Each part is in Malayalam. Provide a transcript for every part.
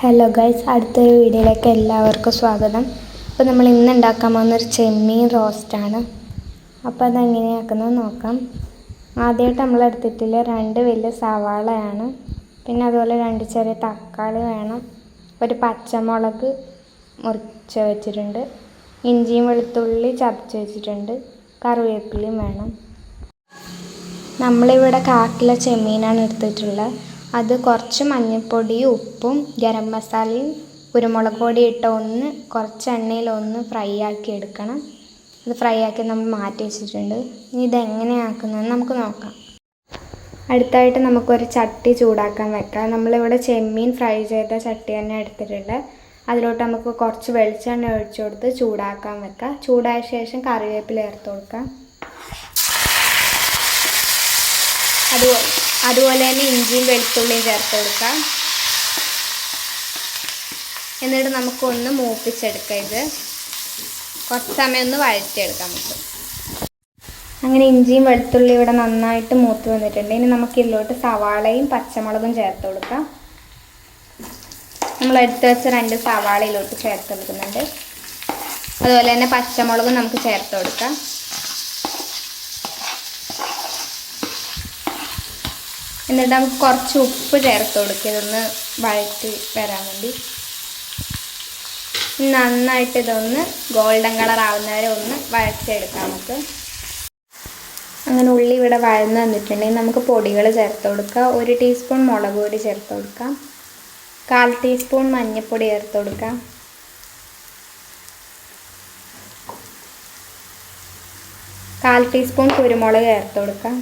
ഹലോ ഗൈസ്, അടുത്തൊരു വീഡിയോയിലേക്ക് എല്ലാവർക്കും സ്വാഗതം. അപ്പോൾ നമ്മൾ ഇന്ന് ഉണ്ടാക്കാൻ പോകുന്നൊരു ചെമ്മീൻ റോസ്റ്റാണ്. അപ്പോൾ അതെങ്ങനെയാക്കുന്നത് നോക്കാം. ആദ്യമായിട്ട് നമ്മൾ എടുത്തിട്ടുള്ള 2 വലിയ സവാളയാണ്, പിന്നെ അതുപോലെ 2 ചെറിയ തക്കാളി വേണം, ഒരു പച്ചമുളക് മുറിച്ച് വെച്ചിട്ടുണ്ട്, ഇഞ്ചിയും വെളുത്തുള്ളി ചതച്ച് വെച്ചിട്ടുണ്ട്, കറിവേപ്പിലയും വേണം. നമ്മളിവിടെ 1/4 കിലോ ചെമ്മീനാണ് എടുത്തിട്ടുള്ളത്. അത് കുറച്ച് മഞ്ഞൾപ്പൊടിയും ഉപ്പും ഗരം മസാലയും കുരുമുളക് പൊടി ഇട്ട് കുറച്ച് എണ്ണയിൽ ഫ്രൈ ആക്കി എടുക്കണം. അത് ഫ്രൈ ആക്കി നമ്മൾ മാറ്റി വെച്ചിട്ടുണ്ട്. ഇനി ഇതെങ്ങനെയാക്കുന്നതെന്ന് നമുക്ക് നോക്കാം. അടുത്തായിട്ട് നമുക്കൊരു ചട്ടി ചൂടാക്കാൻ വെക്കാം. നമ്മളിവിടെ ചെമ്മീൻ ഫ്രൈ ചെയ്ത ചട്ടി തന്നെ എടുത്തിട്ടുണ്ട്. അതിലോട്ട് നമുക്ക് കുറച്ച് വെളിച്ചെണ്ണ ഒഴിച്ചു കൊടുത്ത് ചൂടാക്കാൻ വെക്കാം. ചൂടായ ശേഷം കറിവേപ്പില ചേർത്ത് കൊടുക്കാം. അതുപോലെ തന്നെ ഇഞ്ചിയും വെളുത്തുള്ളിയും ചേർത്ത് കൊടുക്കാം. എന്നിട്ട് നമുക്കൊന്ന് മൂപ്പിച്ചെടുക്കാം. ഇത് കുറച്ച് സമയം വഴറ്റിയെടുക്കാം നമുക്ക്. അങ്ങനെ ഇഞ്ചിയും വെളുത്തുള്ളിയും ഇവിടെ നന്നായിട്ട് മൂത്ത് വന്നിട്ടുണ്ട്. ഇനി നമുക്ക് ഇതിലോട്ട് സവാളയും പച്ചമുളകും ചേർത്ത് കൊടുക്കാം. നമ്മൾ എടുത്ത് വെച്ച 2 സവാള ഇതിലോട്ട് ചേർത്ത് കൊടുക്കുന്നുണ്ട്. അതുപോലെ തന്നെ പച്ചമുളകും നമുക്ക് ചേർത്ത് കൊടുക്കാം. എന്നിട്ട് നമുക്ക് കുറച്ച് ഉപ്പ് ചേർത്ത് കൊടുക്കുക, ഇതൊന്ന് വഴറ്റി വരാൻ വേണ്ടി. നന്നായിട്ട് ഇതൊന്ന് ഗോൾഡൻ കളർ ആവുന്നവരെ വഴറ്റിയെടുക്കാം നമുക്ക്. അങ്ങനെ ഉള്ളി ഇവിടെ വഴന്ന് വന്നിട്ടുണ്ടെങ്കിൽ നമുക്ക് പൊടികൾ ചേർത്ത് കൊടുക്കാം. 1 ടീസ്പൂൺ മുളക് പൊടി ചേർത്ത് കൊടുക്കാം, 1/4 ടീസ്പൂൺ മഞ്ഞൾപ്പൊടി ചേർത്ത് കൊടുക്കാം, 1/4 ടീസ്പൂൺ കുരുമുളക് ചേർത്ത് കൊടുക്കാം,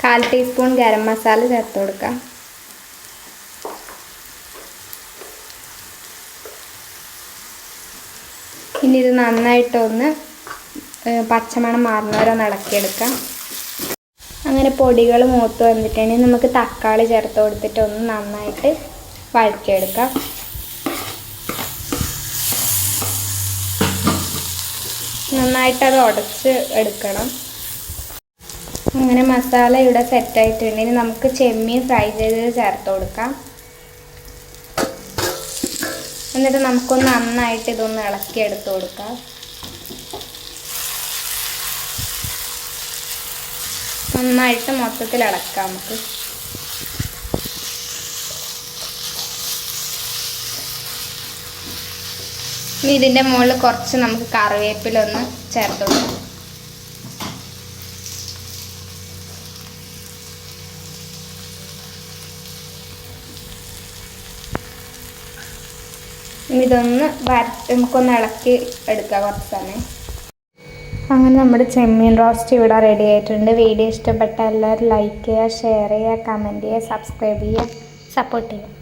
1/4 ടീസ്പൂൺ ഗരം മസാല ചേർത്ത് കൊടുക്കാം. ഇനി ഇത് നന്നായിട്ടൊന്ന് പച്ചമണം മാറുന്നവരെ ഇളക്കിയെടുക്കാം. അങ്ങനെ പൊടികൾ മൂത്ത് വന്നിട്ടുണ്ടെങ്കിൽ നമുക്ക് തക്കാളി ചേർത്ത് കൊടുത്തിട്ട് നന്നായിട്ട് വഴറ്റിയെടുക്കാം. നന്നായിട്ട് അത് ഉടച്ച് എടുക്കണം. അങ്ങനെ മസാല ഇവിടെ സെറ്റായിട്ടുണ്ടെങ്കിൽ നമുക്ക് ചെമ്മീൻ ഫ്രൈ ചെയ്തത് ചേർത്ത് കൊടുക്കാം. എന്നിട്ട് നമുക്കൊന്ന് നന്നായിട്ട് ഇതൊന്ന് ഇളക്കി എടുത്ത് കൊടുക്കാം. നന്നായിട്ട് മൊത്തത്തിൽ ഇളക്കാം നമുക്ക്. ഇനി ഇതിൻ്റെ മുകളിൽ കുറച്ച് നമുക്ക് കറിവേപ്പില ചേർത്ത് കൊടുക്കാം. ഇതൊന്ന് നമുക്കൊന്ന് ഇളക്കി എടുക്കാം കുറച്ച് സമയം. അങ്ങനെ നമ്മുടെ ചെമ്മീൻ റോസ്റ്റ് ഇവിടെ റെഡി ആയിട്ടുണ്ട്. വീഡിയോ ഇഷ്ടപ്പെട്ട എല്ലാവരും ലൈക്ക് ചെയ്യുക, ഷെയർ ചെയ്യുക, കമൻറ്റ് ചെയ്യുക, സബ്സ്ക്രൈബ് ചെയ്യുക, സപ്പോർട്ട് ചെയ്യുക.